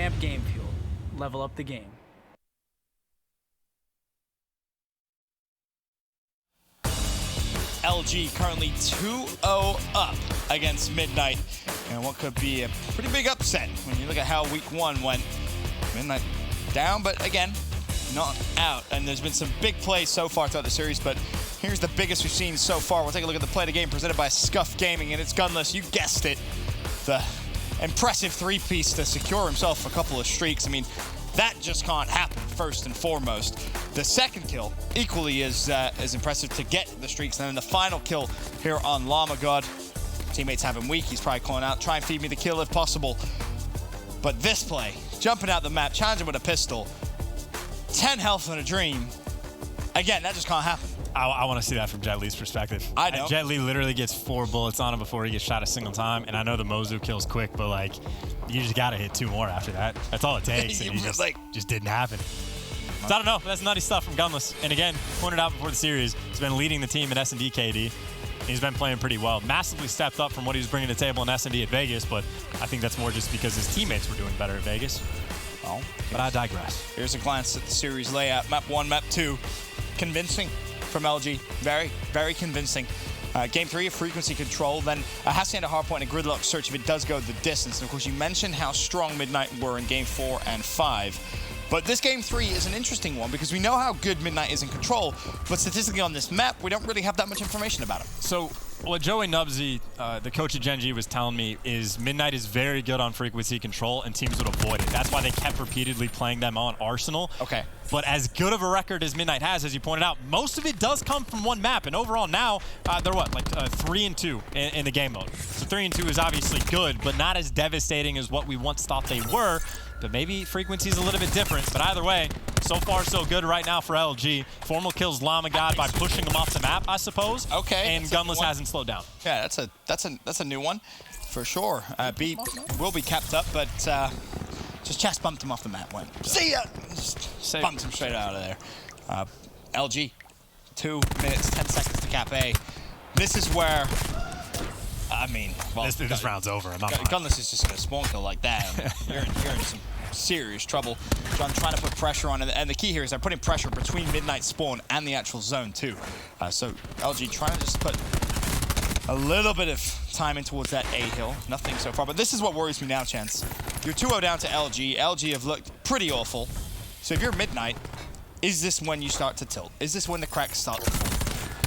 Amp Game Fuel. Level up the game. LG currently 2-0 up against Midnight, and what could be a pretty big upset when you look at how week 1 went. Midnight down, but again, not out. And there's been some big plays so far throughout the series, but here's the biggest we've seen so far. We'll take a look at the play of the game presented by Scuff Gaming, and it's Gunless. You guessed it. The impressive three-piece to secure himself a couple of streaks. I mean, that just can't happen, first and foremost. The second kill, equally as impressive to get the streaks. And then the final kill here on Llama God. Teammates have him weak. He's probably calling out, try and feed me the kill if possible. But this play, jumping out the map, challenging with a pistol, 10 health in a dream. Again, that just can't happen. I want to see that from Jet Li's perspective. I know. Jet Li literally gets 4 bullets on him before he gets shot a single time. And I know the Mozu kill's quick, but like, you just got to hit 2 more after that. That's all it takes. And he just didn't happen. So I don't know. That's nutty stuff from Gunless. And again, pointed out before the series, he's been leading the team in S&D KD. He's been playing pretty well. Massively stepped up from what he was bringing to the table in S&D at Vegas, but I think that's more just because his teammates were doing better at Vegas. Well, but I digress. Here's a glance at the series layout. Map 1, Map 2. Convincing from LG. Very, very convincing. Game 3 of frequency control, then a Hacienda Hardpoint and a gridlock search if it does go the distance. And of course, you mentioned how strong Midnight were in Game 4 and 5. But this Game 3 is an interesting one because we know how good Midnight is in control, but statistically on this map, we don't really have that much information about him. So what Joey Nubsy, the coach of Gen G, was telling me is Midnight is very good on frequency control and teams would avoid it. That's why they kept repeatedly playing them on Arsenal. Okay. But as good of a record as Midnight has, as you pointed out, most of it does come from one map. And overall now, they're what, like 3-2 in the game mode. So 3-2 is obviously good, but not as devastating as what we once thought they were. But maybe frequency is a little bit different. But either way, so far so good right now for LG. Formal kills Llama God by pushing them off the map, I suppose. Okay. And Gunless hasn't slowed down. Yeah, that's a new one for sure. B will be kept up, but just chest bumped him off the map. Went. See ya. Just bumped him straight out of there. LG, 2 minutes 10 seconds to cap A. This is where. I mean, well, this round's over. Gunless is just going to spawn kill like that. You're in some serious trouble. John trying to put pressure on it, and the key here is they're putting pressure between Midnight spawn and the actual zone too. So LG trying to just put a little bit of time in towards that A hill. Nothing so far, but this is what worries me now, Chance. You're 2-0 down to LG. LG have looked pretty awful. So if you're Midnight, is this when you start to tilt? Is this when the cracks start to fall?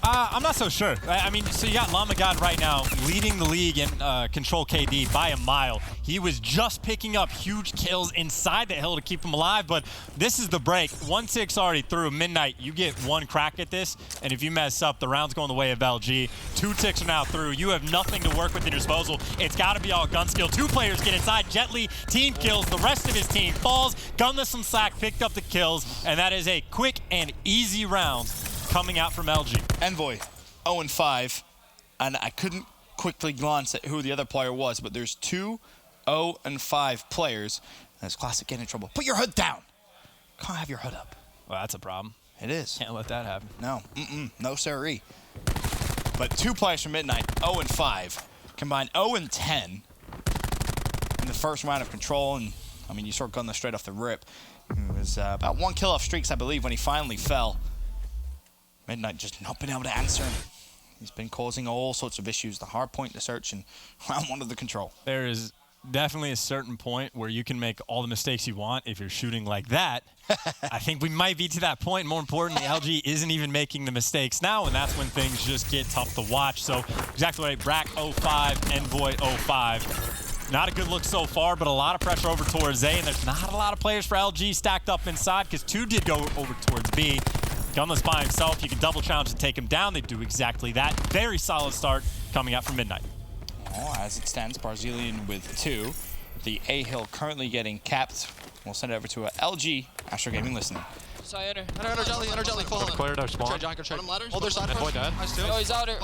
I'm not so sure. I mean, so you got Llama God right now leading the league in control KD by a mile. He was just picking up huge kills inside the hill to keep him alive, but this is the break. 1-6 already through. Midnight, you get 1 crack at this, and if you mess up, the round's going the way of LG. 2 ticks are now through. You have nothing to work with at your disposal. It's got to be all gun skill. 2 players get inside. Jet Li, team kills. The rest of his team falls. Gunless and Slack picked up the kills, and that is a quick and easy round coming out from LG. Envoy, 0-5, and I couldn't quickly glance at who the other player was, but there's 2 0-5 players. That's Classic getting in trouble. Put your hood down. Can't have your hood up. Well, that's a problem. It is. Can't let that happen. No, no siree. But 2 players from Midnight, 0-5, combined 0-10 in the first round of control, and I mean, you saw Gunless straight off the rip. It was about 1 kill off streaks, I believe, when he finally fell. Midnight just not been able to answer him. He's been causing all sorts of issues. The hard point, the search, and round 1 of the control. There is definitely a certain point where you can make all the mistakes you want if you're shooting like that. I think we might be to that point. More importantly, LG isn't even making the mistakes now, and that's when things just get tough to watch. So exactly right, Brack 0-5, Envoy 0-5. Not a good look so far, but a lot of pressure over towards A, and there's not a lot of players for LG stacked up inside because 2 did go over towards B. Gunless by himself, you can double challenge to take him down. They do exactly that. Very solid start coming out from Midnight. Oh, as it stands, Barzilian with 2. The A hill currently getting capped. We'll send it over to LG Astro Gaming listening. Under jelly, fall. Cleared our spawn. Hold their side. Envoy dead. Oh, he's out there.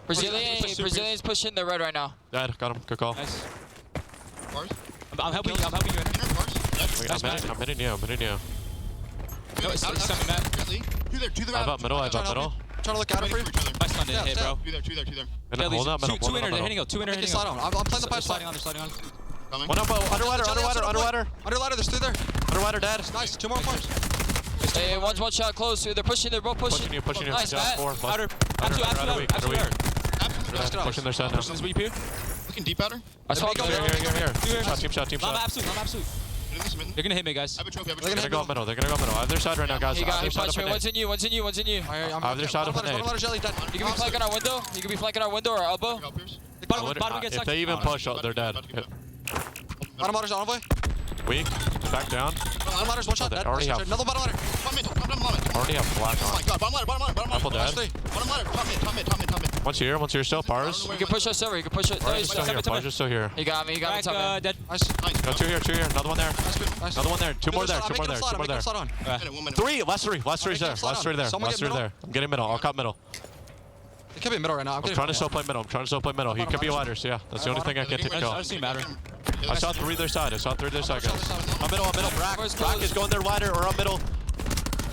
Brazilian's pushing the red right now. Dead, got him. Good call. Nice. I'm helping you. I'm hitting you. No, it's coming back. I have up middle. Trying to look out for you. I stunned it, hit, bro. Hold up middle. 2 inner, they're hitting go. 2 inner, hitting go. I'm playing the pipe. Sliding on. One up, under ladder. Under ladder, there's 3 there. Under ladder, dead. Nice, 2 more farms. Hey, one's one shot close. They're pushing, they're both pushing. Pushing you. Nice, Matt. Outer. Pushing their side now. Pushing this VP. Looking deep outer. I saw him. Here. Team shot. I'm absolute. They're gonna hit me, guys. I have a trophy. They're gonna go up middle. I have their side right now, guys. He punched me. One's in you. I have their shot up in Bottom ladder jelly dead. You can be flanking our window. You can be flanking our window or elbow. Bottom gets if they even push, they're dead. Bottom ladder's on way. Weak. Back down. Bottom ladder's one shot dead. Already have. Another bottom ladder. Already have black Oh my on. god, bottom ladder. Apple dead. Bottom ladder, top mid. One's here still. Pars. You can push us over. You can push it. Pars is still here. Pars is still here. He got me. Top man. Dead. Nice. Go 2 here. Another one there. Another one there. Two more there. 3. Last 3 there. Last 3 there. I'm getting middle. I'll cut middle. It could be middle right now. I'm trying to still play middle. He could be wider, so yeah. That's the only thing I can kill. I see matter. I saw 3 their side, guys. I'm middle. Brack is going there wider or up middle.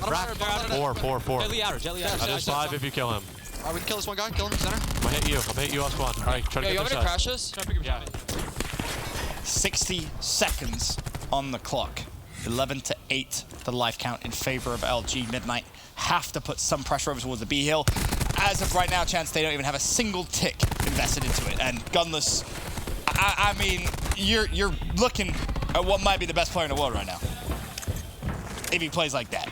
Brack. 4. Jelly outer. That is 5 if you kill him. Alright, we can kill this one guy. Kill him in center. I'm gonna hit you off spawn. Alright, try to Yo, you get want their me to side. crash this? Yeah. 60 seconds on the clock. 11-8, the life count in favor of LG. Midnight have to put some pressure over towards the B hill. As of right now, Chance, they don't even have a single tick invested into it. And Gunless, I mean, you're looking at what might be the best player in the world right now. If he plays like that.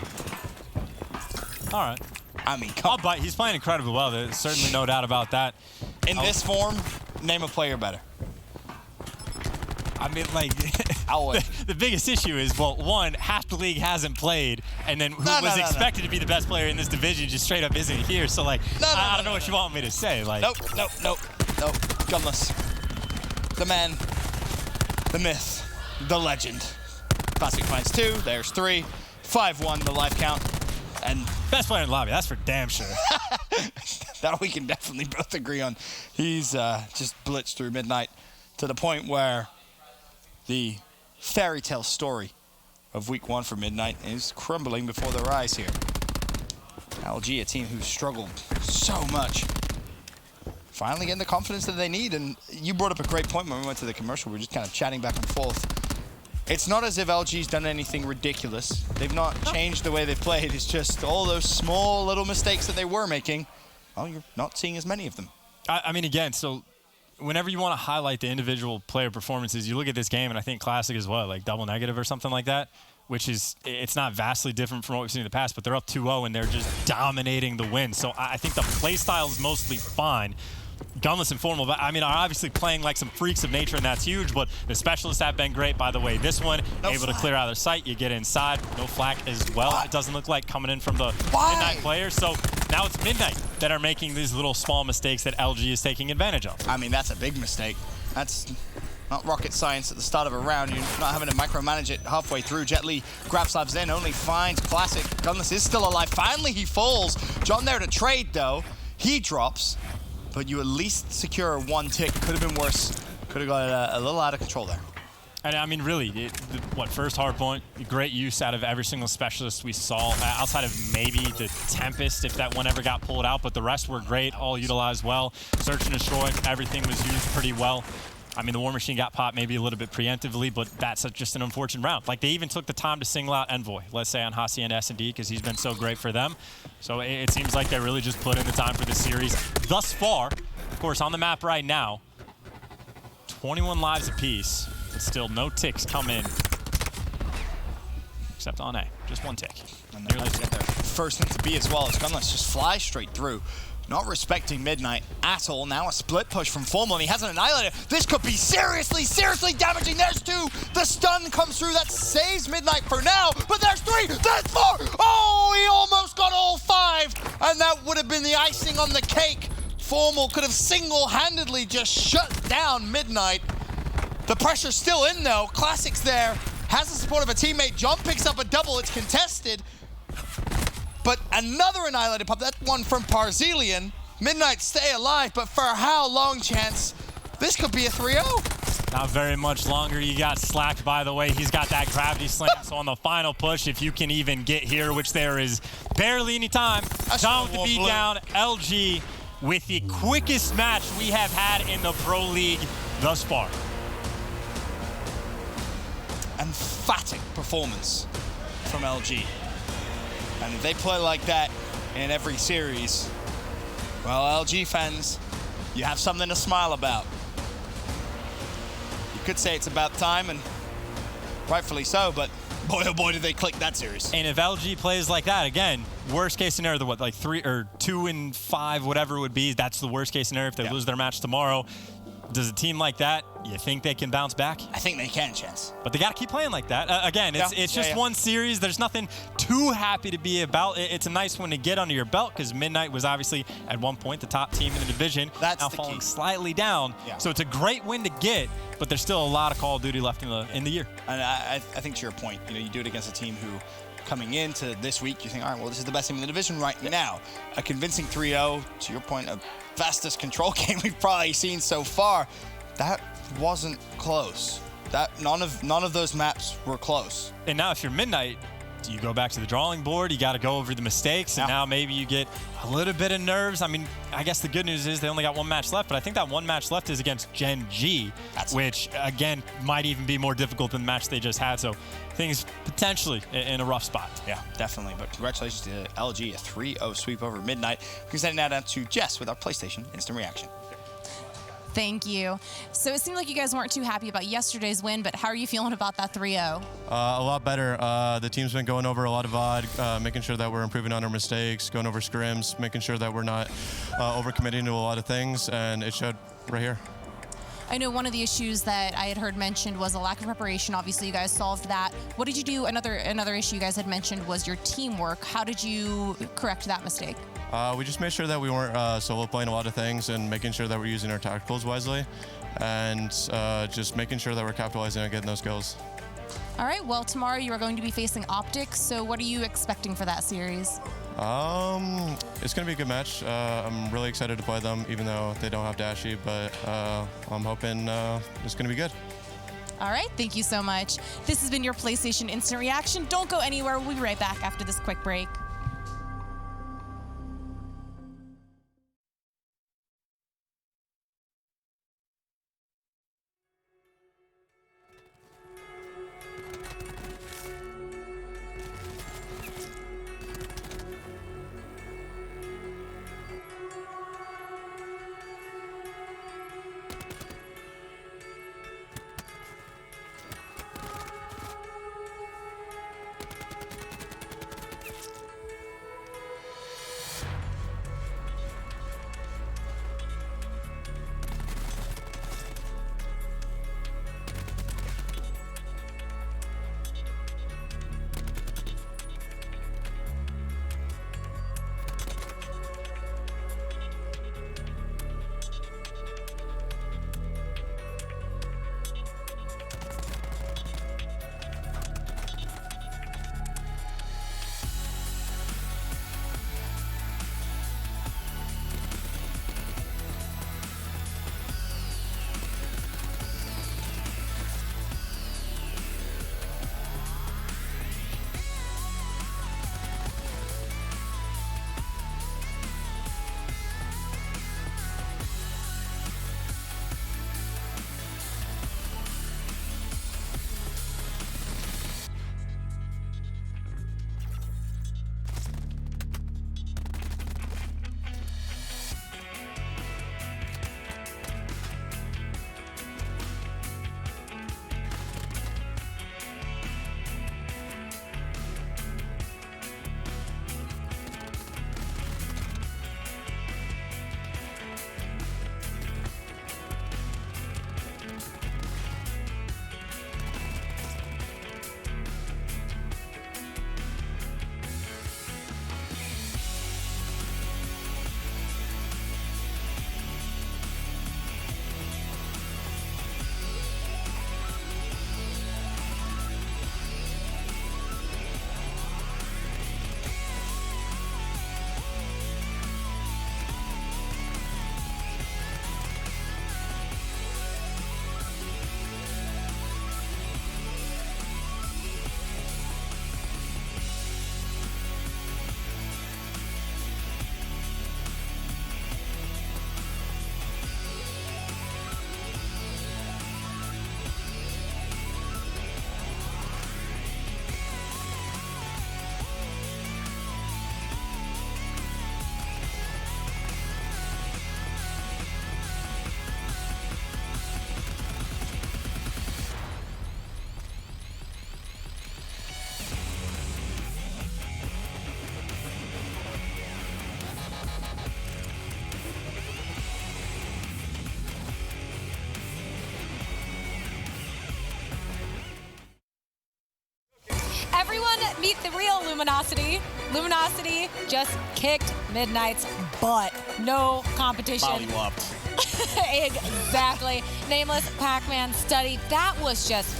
All right. I mean, but he's playing incredibly well. There's certainly no doubt about that. In this form, name a player better. I mean, like, the biggest issue is, well, one, half the league hasn't played, and then who was expected to be the best player in this division just straight up isn't here. So, like, I don't know what you want me to say. Like, Nope. Gunless. The man, the myth, the legend. Classic finds 2, there's 3. 5-1, the life count. And best player in the lobby, that's for damn sure. That we can definitely both agree on. He's just blitzed through Midnight to the point where the fairy tale story of week 1 for Midnight is crumbling before their eyes here. LG, a team who's struggled so much, finally getting the confidence that they need. And you brought up a great point when we went to the commercial. We were just kind of chatting back and forth. It's not as if LG's done anything ridiculous. They've not changed the way they've played. It's just all those small little mistakes that they were making. Well, you're not seeing as many of them. I mean, again, so whenever you want to highlight the individual player performances, you look at this game, and I think Classic as well, like double negative or something like that, which is, it's not vastly different from what we've seen in the past, but they're up 2-0 and they're just dominating the win. So I think the play style is mostly fine. Gunless and Formal, but I mean, are obviously playing like some freaks of nature, and that's huge, but the specialists have been great. By the way, this one, able to clear out their sight, you get inside, no flak as well. It doesn't look like coming in from the Midnight players, so now it's Midnight that are making these little small mistakes that LG is taking advantage of. I mean, that's a big mistake. That's not rocket science at the start of a round. You're not having to micromanage it halfway through. Jet Li grab slabs in, only finds Classic. Gunless is still alive. Finally, he falls. John there to trade, though. He drops. But you at least secure 1 tick. Could have been worse. Could have got a little out of control there. And I mean, really, first Hardpoint, great use out of every single specialist we saw, outside of maybe the Tempest, if that one ever got pulled out, but the rest were great, all utilized well. Search and destroy, everything was used pretty well. I mean, the War Machine got popped maybe a little bit preemptively, but that's just an unfortunate round. Like, they even took the time to single out Envoy, let's say on Hacienda S&D, because he's been so great for them. So it seems like they really just put in the time for the series. Thus far, of course, on the map right now, 21 lives apiece, but still no ticks come in, except on A. Just 1 tick. And they're get their first into B as well as Gunless just fly straight through. Not respecting Midnight at all. Now a split push from Formal, and he has an Annihilator. This could be seriously damaging. There's 2. The stun comes through. That saves Midnight for now, but there's 3. There's 4. Oh, he almost got all 5, and that would have been the icing on the cake. Formal could have single-handedly just shut down Midnight. The pressure's still in, though. Classic's there. Has the support of a teammate. John picks up a double. It's contested. But another Annihilated pop, that one from Parzelian. Midnight stay alive, but for how long, Chance? This could be a 3-0. Not very much longer. You got Slack, by the way. He's got that gravity slam, so on the final push, if you can even get here, which there is barely any time, down with the beat down, LG with the quickest match we have had in the Pro League thus far. emphatic performance from LG. And if they play like that in every series, well, LG fans, you have something to smile about. You could say it's about time, and rightfully so, but boy, oh boy, did they click that series. And if LG plays like that, again, worst case scenario, the what, like 2-5, whatever it would be, that's the worst case scenario if they lose their match tomorrow. Does a team like that, you think they can bounce back? I think they can, Chance. But they got to keep playing like that. Again, it's just one series. There's nothing too happy to be about. It's a nice one to get under your belt because Midnight was obviously at one point the top team in the division. That's now the falling key. slightly down. So it's a great win to get, but there's still a lot of Call of Duty left in the year. And I think to your point, you do it against a team who, coming into this week, you think, all right, well, this is the best team in the division right now. A convincing 3-0, to your point, a fastest control game we've probably seen so far. That wasn't close. None of those maps were close. And now if you're Midnight, do you go back to the drawing board? You got to go over the mistakes, and now maybe you get a little bit of nerves. I mean, I guess the good news is they only got one match left, but I think that one match left is against Gen G, which, again, might even be more difficult than the match they just had. So things potentially in a rough spot. Yeah, definitely. But congratulations to LG, a 3-0 sweep over Midnight. We can send it now down to Jess with our PlayStation Instant Reaction. Thank you. So it seemed like you guys weren't too happy about yesterday's win, but how are you feeling about that 3-0? A lot better. The team's been going over a lot of VOD, making sure that we're improving on our mistakes, going over scrims, making sure that we're not overcommitting to a lot of things, and it showed right here. I know one of the issues that I had heard mentioned was a lack of preparation. Obviously, you guys solved that. What did you do? Another issue you guys had mentioned was your teamwork. How did you correct that mistake? We just made sure that we weren't solo playing a lot of things and making sure that we're using our tacticals wisely and just making sure that we're capitalizing on getting those kills. All right, well, tomorrow you are going to be facing Optic, so what are you expecting for that series? It's going to be a good match. I'm really excited to play them, even though they don't have Dashy, but I'm hoping it's going to be good. All right, thank you so much. This has been your PlayStation Instant Reaction. Don't go anywhere. We'll be right back after this quick break. meet the real Luminosity. Luminosity just kicked Midnight's butt. No competition. Molly-whopped. Exactly. Nameless, Pac-Man, Study. That was just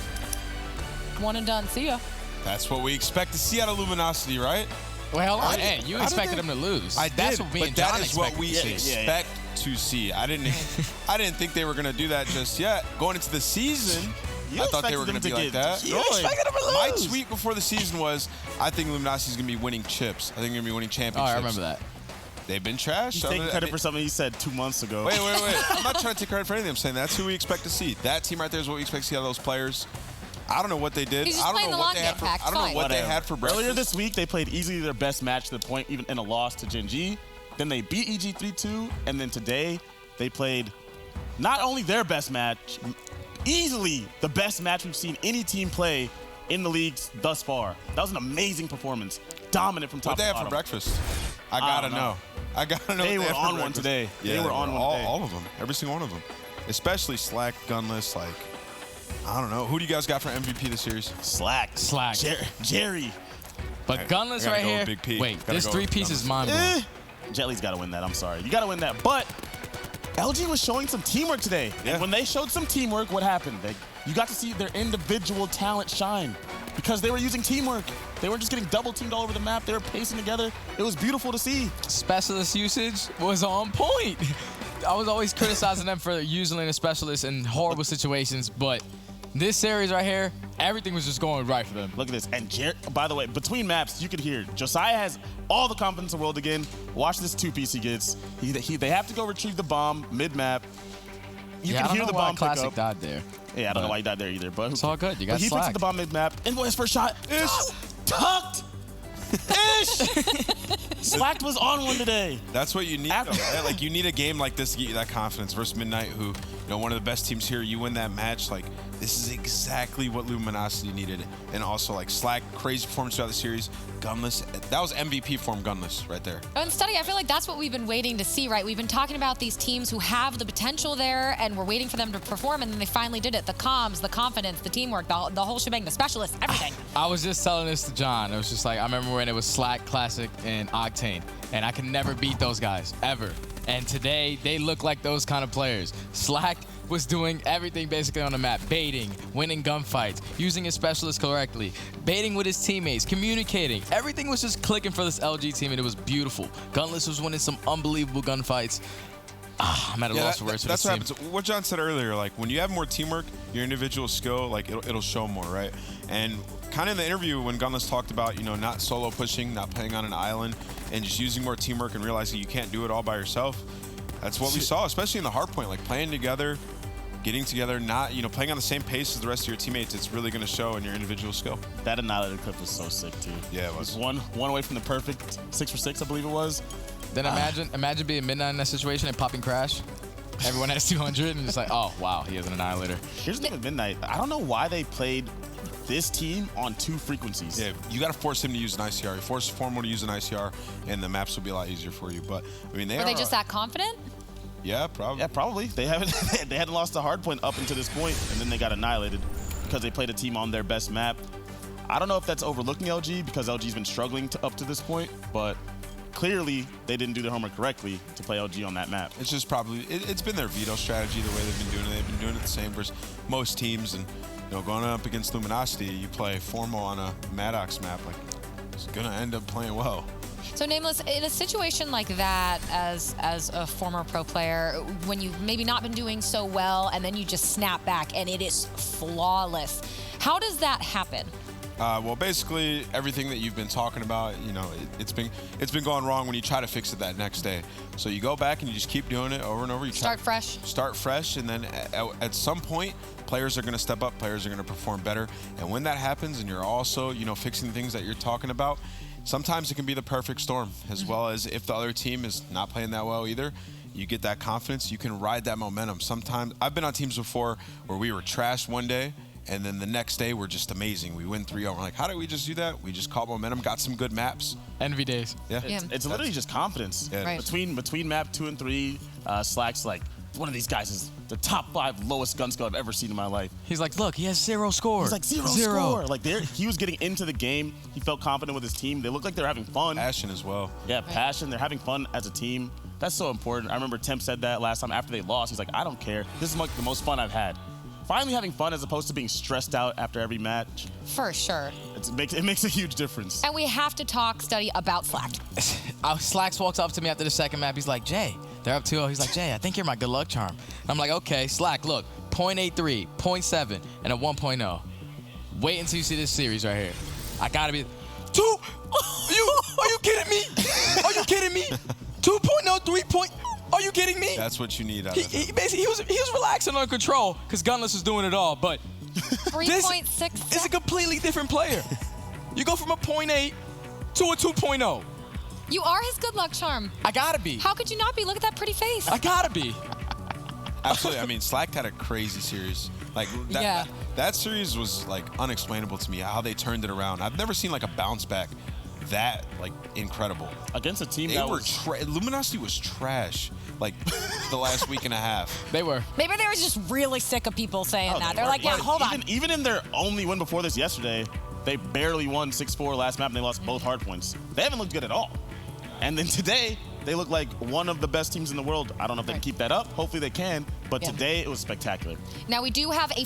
one and done. See ya. That's what we expect to see out of Luminosity, right? Well, hold on. Hey, you expected them to lose. That's what me but and John that is what we expected. expect to see. I didn't think they were going to do that just yet. Going into the season, I thought they were going to be like that. You expected them to lose. My tweet before the season was, I think Luminosity is going to be winning chips. I think they're going to be winning championships. Oh, I remember that. They've been trash. He's taking credit for something he said 2 months ago. Wait. I'm not trying to take credit for anything. I'm saying that's who we expect to see. That team right there is what we expect to see out of those players. I don't know what they did. He's just I don't playing know the what long they had game, for. Pac. I don't know Fine. what they had for breakfast. Earlier this week, they played easily their best match to the point, even in a loss to Gen G. Then they beat EG 3-2, and then today they played not only their best match, easily the best match we've seen any team play in the leagues thus far. That was an amazing performance, dominant from top to bottom. What they have for breakfast? I gotta know. I gotta know. They what were had for on one breakfast. today. Yeah, They were on one today. All of them. Every single one of them. Especially Slack, Gunless. Like, I don't know. Who do you guys got for MVP this series? Slack. Jerry. But Gunless right here. Big P. Wait, Gotta this go three-piece is mind-blowing. Jetly's got to win that. I'm sorry. You got to win that. But LG was showing some teamwork today. Yeah. And when they showed some teamwork, what happened? You got to see their individual talent shine because they were using teamwork. They weren't just getting double-teamed all over the map. They were pacing together. It was beautiful to see. Specialist usage was on point. I was always criticizing them for using a specialist in horrible situations, but this series right here, everything was just going right for them. Look at this. And by the way, between maps, you could hear Josiah has all the confidence in the world again. Watch this two-piece he gets. They have to go retrieve the bomb mid-map. You can hear the bomb pick Classic up. died there. Yeah, I don't know why he died there either. But it's all good. You got he Slack. picks up the bomb mid-map. And his first shot. Tucked. Slacked was on one today. That's what you need, though, right? Like, you need a game like this to get you that confidence versus Midnight, who, you know, one of the best teams here. You win that match, like, this is exactly what Luminosity needed. And also, like, Slack, crazy performance throughout the series. Gunless, that was MVP form Gunless right there. And Study, I feel like that's what we've been waiting to see, right? We've been talking about these teams who have the potential there, and we're waiting for them to perform, and then they finally did it. The comms, the confidence, the teamwork, the whole shebang, the specialists, everything. I was just telling this to John. It was just like, I remember when it was Slack, Classic, and Octane, and I could never beat those guys, ever. And today, they look like those kind of players. Slack was doing everything basically on the map. Baiting, winning gunfights, using his specialist correctly, baiting with his teammates, communicating. Everything was just clicking for this LG team, and it was beautiful. Gunless was winning some unbelievable gunfights. I'm at a loss for words for this that's team. what happens. What John said earlier, like, when you have more teamwork, your individual skill, like, it'll show more, right? And kind of in the interview when Gunless talked about, you know, not solo pushing, not playing on an island, and just using more teamwork and realizing you can't do it all by yourself, that's what we saw, especially in the Hardpoint, like, playing together, getting together, not, you know, playing on the same pace as the rest of your teammates. It's really going to show in your individual skill. That annihilated clip was so sick, too. Yeah, it was. One away from the perfect 6 for 6, I believe it was. Then imagine being Midnight in that situation and popping Crash. Everyone has 200, and it's like, oh, wow, he has an Annihilator. Here's the thing with Midnight. I don't know why they played this team on 2 frequencies. Yeah, you got to force him to use an ICR. You force Formal to use an ICR, and the maps will be a lot easier for you. But, I mean, Were they just that confident? Yeah, probably. Yeah, probably. They hadn't lost the Hardpoint up until this point, and then they got annihilated because they played a team on their best map. I don't know if that's overlooking LG because LG's been struggling up to this point, but clearly they didn't do their homework correctly to play LG on that map. It's just probably, it's been their veto strategy, the way they've been doing it. They've been doing it the same versus most teams. And, you know, going up against Luminosity, you play Formal on a Maddox map, like, it's going to end up playing well. So Nameless, in a situation like that, as a former pro player, when you've maybe not been doing so well and then you just snap back and it is flawless, how does that happen? Well, basically everything that you've been talking about, you know, it's been going wrong when you try to fix it that next day. So you go back and you just keep doing it over and over. You start fresh. Start fresh, and then at some point, players are going to step up. Players are going to perform better. And when that happens, and you're also, you know, fixing the things that you're talking about, sometimes it can be the perfect storm, as well as if the other team is not playing that well either. You get that confidence. You can ride that momentum. Sometimes I've been on teams before where we were trashed one day, and then the next day we're just amazing. We win 3-0. We're like, how did we just do that? We just caught momentum, got some good maps. Envy days. Yeah. It's literally just confidence. Yeah. Right. Between map 2 and 3, Slack's like one of these guys is the top 5 lowest gun skill I've ever seen in my life. He's like, look, he has 0 score. He's like, zero score. Like, he was getting into the game. He felt confident with his team. They look like they're having fun. Passion as well. Yeah, passion. They're having fun as a team. That's so important. I remember Tim said that last time after they lost. He's like, I don't care. This is like the most fun I've had. Finally having fun as opposed to being stressed out after every match. For sure. It makes a huge difference. And we have to talk, Study, about Slack. Slacks walks up to me after the second map. He's like, Jay, they're up 2-0. He's like, Jay, I think you're my good luck charm. And I'm like, okay, Slack, look, 0.83, 0.7, and a 1.0. Wait until you see this series right here. I gotta be 2. Are you kidding me? Are you kidding me? 2.0, 3 point. Are you kidding me? That's what you need out of him. Basically, he was relaxing on control because Gunless was doing it all, but 3.6 this is a completely different player. You go from a 0.8 to a 2.0. You are his good luck charm. I gotta be. How could you not be? Look at that pretty face. I gotta be. Absolutely. I mean, Slack had a crazy series. Like that series was like unexplainable to me how they turned it around. I've never seen like a bounce back that like incredible against a team that was Luminosity was trash like the last week and a half. They were. Maybe they were just really sick of people saying that. They're like, yeah, hold on. Even in their only win before this yesterday, they barely won 6-4 last map and they lost both Hardpoints. They haven't looked good at all. And then today, they look like one of the best teams in the world. I don't know if they can keep that up. Hopefully they can. But today, it was spectacular. Now, we do have a